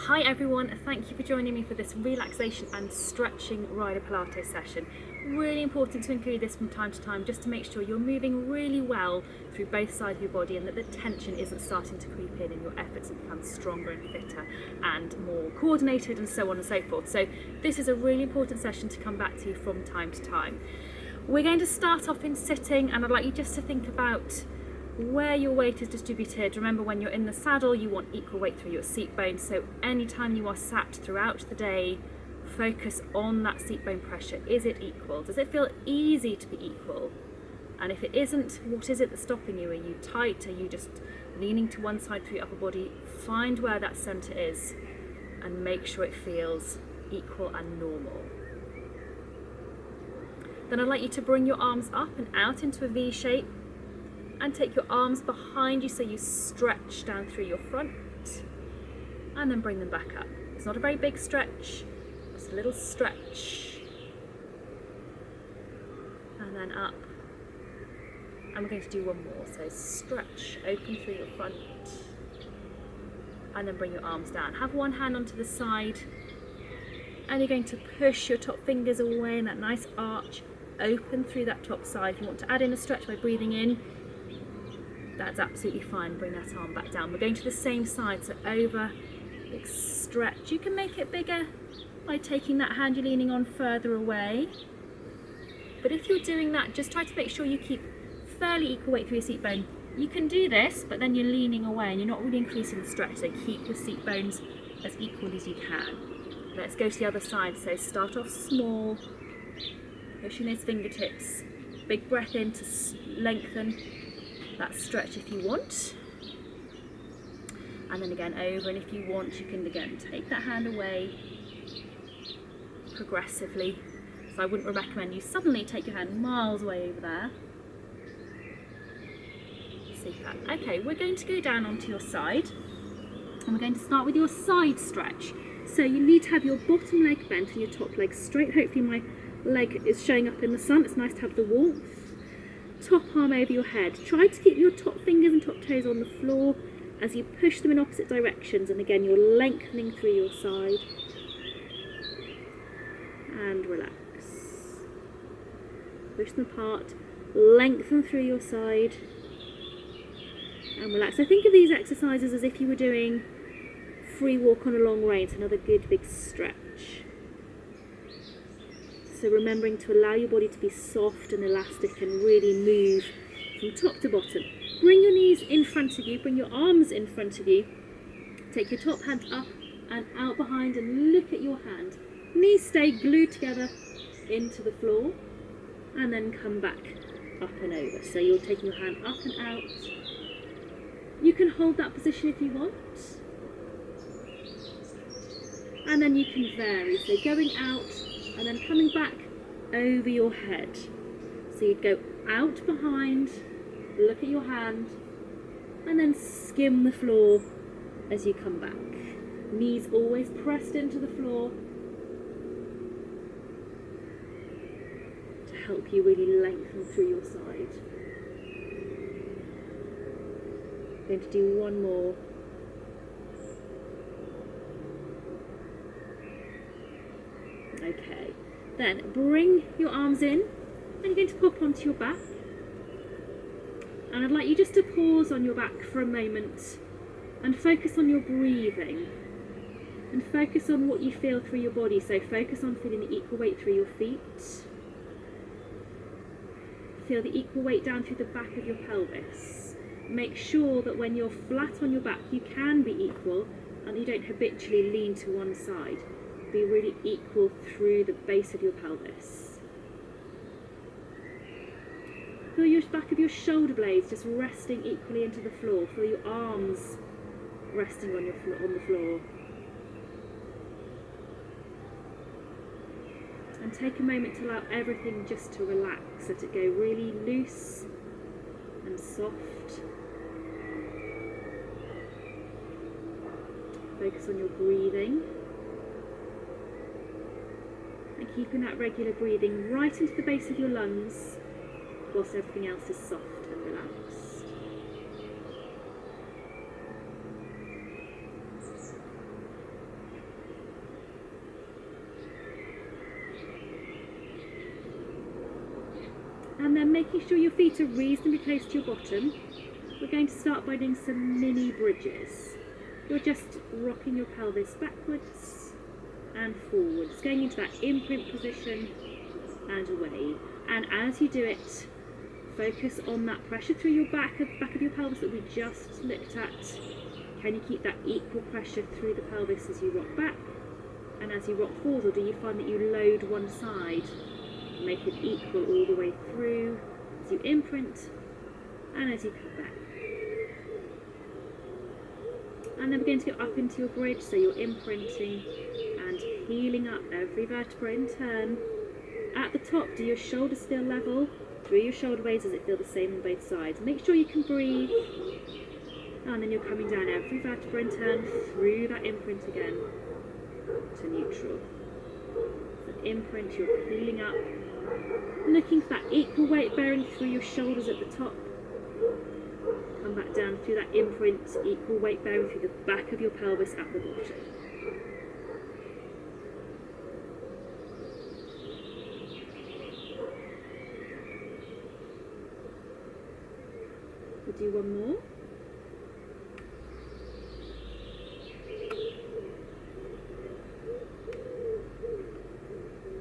Hi everyone, thank you for joining me for this relaxation and stretching rider Pilates session. Really important to include this from time to time just to make sure you're moving really well through both sides of your body and that the tension isn't starting to creep in and your efforts have become stronger and fitter and more coordinated and so on and so forth. So this is a really important session to come back to from time to time. We're going to start off in sitting, and I'd like you just to think about where your weight is distributed. Remember, when you're in the saddle you want equal weight through your seat bones, so anytime you are sat throughout the day, focus on that seat bone pressure. Is it equal? Does it feel easy to be equal? And if it isn't, what is it that's stopping you? Are you tight? Are you just leaning to one side through your upper body? Find where that centre is and make sure it feels equal and normal. Then I'd like you to bring your arms up and out into a V shape and take your arms behind you so you stretch down through your front, and then bring them back up. It's not a very big stretch, just a little stretch, and then up. And we're going to do one more, so stretch, open through your front, and then bring your arms down. Have one hand onto the side, and you're going to push your top fingers away in that nice arch, open through that top side. If you want to add in a stretch by breathing in, that's absolutely fine. Bring that arm back down. We're going to the same side, so over, big stretch. You can make it bigger by taking that hand you're leaning on further away. But if you're doing that, just try to make sure you keep fairly equal weight through your seat bone. You can do this, but then you're leaning away and you're not really increasing the stretch, so keep your seat bones as equal as you can. Let's go to the other side. So start off small, pushing those fingertips. Big breath in to lengthen that stretch if you want, and then again over, and if you want you can again take that hand away progressively. So I wouldn't recommend you suddenly take your hand miles away over there. Super. Okay, we're going to go down onto your side and we're going to start with your side stretch. So you need to have your bottom leg bent and your top leg straight. Hopefully my leg is showing up in the sun. It's nice to have the warmth. Top arm over your head. Try to keep your top fingers and top toes on the floor as you push them in opposite directions, and again you're lengthening through your side, and relax. Push them apart, lengthen through your side, and relax. So think of these exercises as if you were doing free walk on a long range, another good big stretch. So remembering to allow your body to be soft and elastic and really move from top to bottom. Bring your knees in front of you, bring your arms in front of you. Take your top hand up and out behind and look at your hand. Knees stay glued together into the floor and then come back up and over. So you're taking your hand up and out. You can hold that position if you want. And then you can vary. So going out and then coming back over your head. So you'd go out behind, look at your hand, and then skim the floor as you come back. Knees always pressed into the floor to help you really lengthen through your side. Going to do one more. Okay, then bring your arms in and you're going to pop onto your back, and I'd like you just to pause on your back for a moment and focus on your breathing and focus on what you feel through your body. So focus on feeling the equal weight through your feet, feel the equal weight down through the back of your pelvis. Make sure that when you're flat on your back you can be equal and you don't habitually lean to one side. Be really equal through the base of your pelvis. Feel your back of your shoulder blades just resting equally into the floor. Feel your arms resting on the floor. And take a moment to allow everything just to relax, let it go really loose and soft. Focus on your breathing. And keeping that regular breathing right into the base of your lungs whilst everything else is soft and relaxed. And making sure your feet are reasonably close to your bottom, we're going to start by doing some mini bridges. You're just rocking your pelvis backwards and forwards, going into that imprint position and away. And as you do it, focus on that pressure through your back of your pelvis that we just looked at. Can you keep that equal pressure through the pelvis as you rock back and as you rock forward, or do you find that you load one side? Make it equal all the way through as you imprint and as you come back. And then we're going to go up into your bridge, so you're imprinting and heeling up every vertebra in turn. At the top, do your shoulders feel level? Through your shoulder blades, does it feel the same on both sides? Make sure you can breathe. And then you're coming down every vertebra in turn through that imprint again to neutral. So imprint, you're heeling up, looking for that equal weight bearing through your shoulders at the top. Come back down through that imprint, equal weight bearing through the back of your pelvis at the bottom. We'll do one more.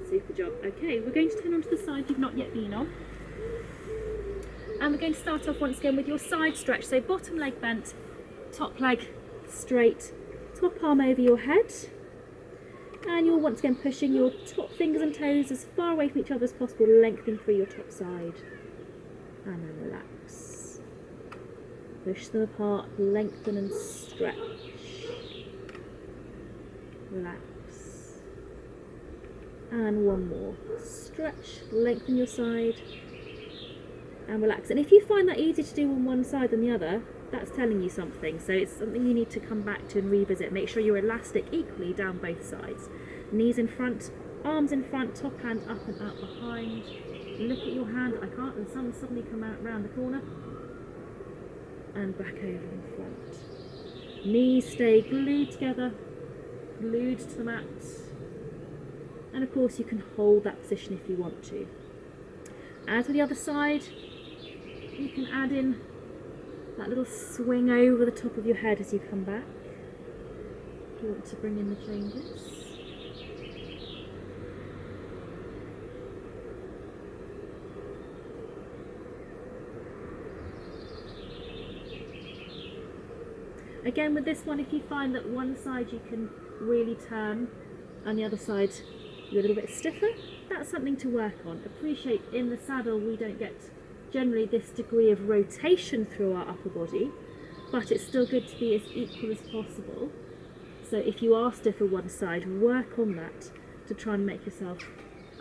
Super job. Okay, we're going to turn onto the side you've not yet been on. And we're going to start off once again with your side stretch. So bottom leg bent, top leg straight, top arm over your head. And you're once again pushing your top fingers and toes as far away from each other as possible, lengthening through your top side. And then relax. Push them apart, lengthen and stretch. Relax. And one more. Stretch, lengthen your side. And relax. And if you find that easier to do on one side than the other, that's telling you something. So it's something you need to come back to and revisit. Make sure you're elastic equally down both sides. Knees in front, arms in front, top hand up and out behind. Look at your hand. I can't, and some suddenly come out round the corner. And back over in front. Knees stay glued together, glued to the mat. And of course you can hold that position if you want to. As with the other side, you can add in that little swing over the top of your head as you come back. If you want to bring in the changes. Again, with this one, if you find that one side you can really turn and the other side you're a little bit stiffer, that's something to work on. Appreciate in the saddle we don't get generally this degree of rotation through our upper body, but it's still good to be as equal as possible. So if you are stiff on one side, work on that to try and make yourself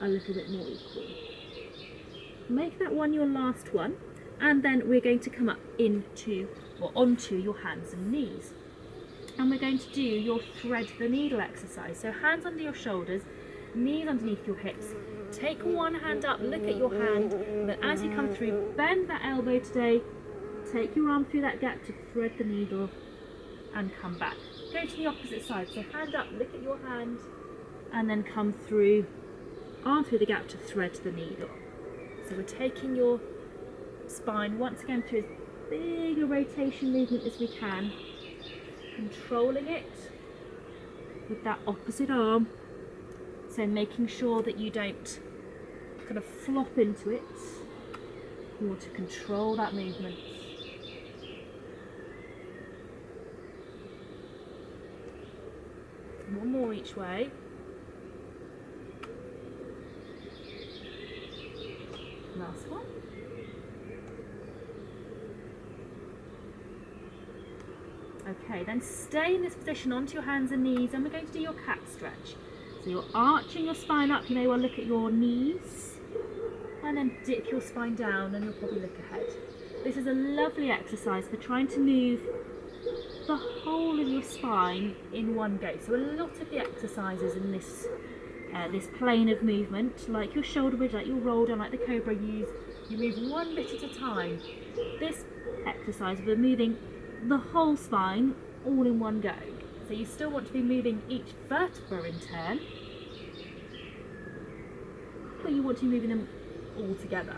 a little bit more equal. Make that one your last one, and then we're going to come up into or onto your hands and knees. And we're going to do your thread the needle exercise. So hands under your shoulders, knees underneath your hips. Take one hand up, look at your hand, and then as you come through, bend that elbow today, take your arm through that gap to thread the needle and come back. Go to the opposite side, so hand up, look at your hand, and then come through, arm through the gap to thread the needle. So we're taking your spine once again through as big a rotation movement as we can, controlling it with that opposite arm. So making sure that you don't kind of flop into it. You want to control that movement. One more each way. Last one. Okay, then stay in this position onto your hands and knees, and we're going to do your cat stretch. So you're arching your spine up, you may well look at your knees, and then dip your spine down and you'll probably look ahead. This is a lovely exercise for trying to move the whole of your spine in one go. So a lot of the exercises in this plane of movement, like your shoulder bridge, like your roll down, like the cobra, you move one bit at a time. This exercise, we're moving the whole spine all in one go. So you still want to be moving each vertebra in turn, but you want to be moving them all together.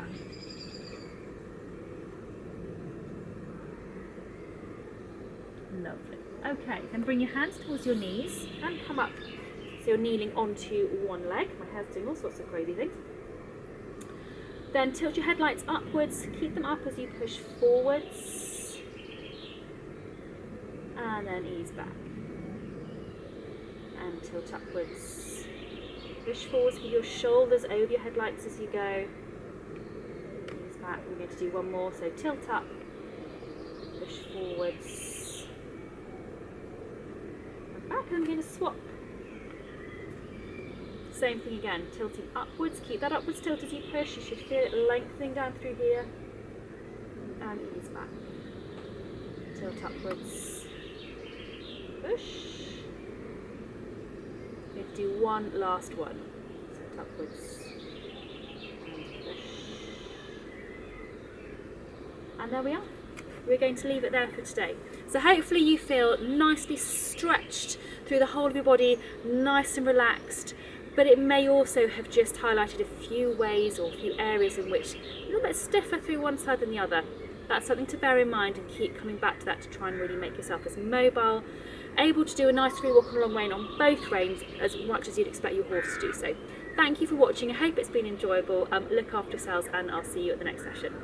Lovely. Okay, then bring your hands towards your knees and come up. So you're kneeling onto one leg. My hair's doing all sorts of crazy things. Then tilt your headlights upwards, keep them up as you push forwards. And then ease back. And tilt upwards. Push forwards, keep your shoulders over your headlights as you go. Ease back. We're going to do one more, so tilt up, push forwards. And back, and I'm going to swap. Same thing again, tilting upwards, keep that upwards tilt as you push, you should feel it lengthening down through here, and ease back. Tilt upwards, push. We're going to do one last one, tilt upwards, and push. And there we are. We're going to leave it there for today. So hopefully you feel nicely stretched through the whole of your body, nice and relaxed. But it may also have just highlighted a few ways or a few areas in which a little bit stiffer through one side than the other. That's something to bear in mind and keep coming back to that to try and really make yourself as mobile, able to do a nice free walk and long rein on both reins as much as you'd expect your horse to do so. Thank you for watching. I hope it's been enjoyable. Look after yourselves, and I'll see you at the next session.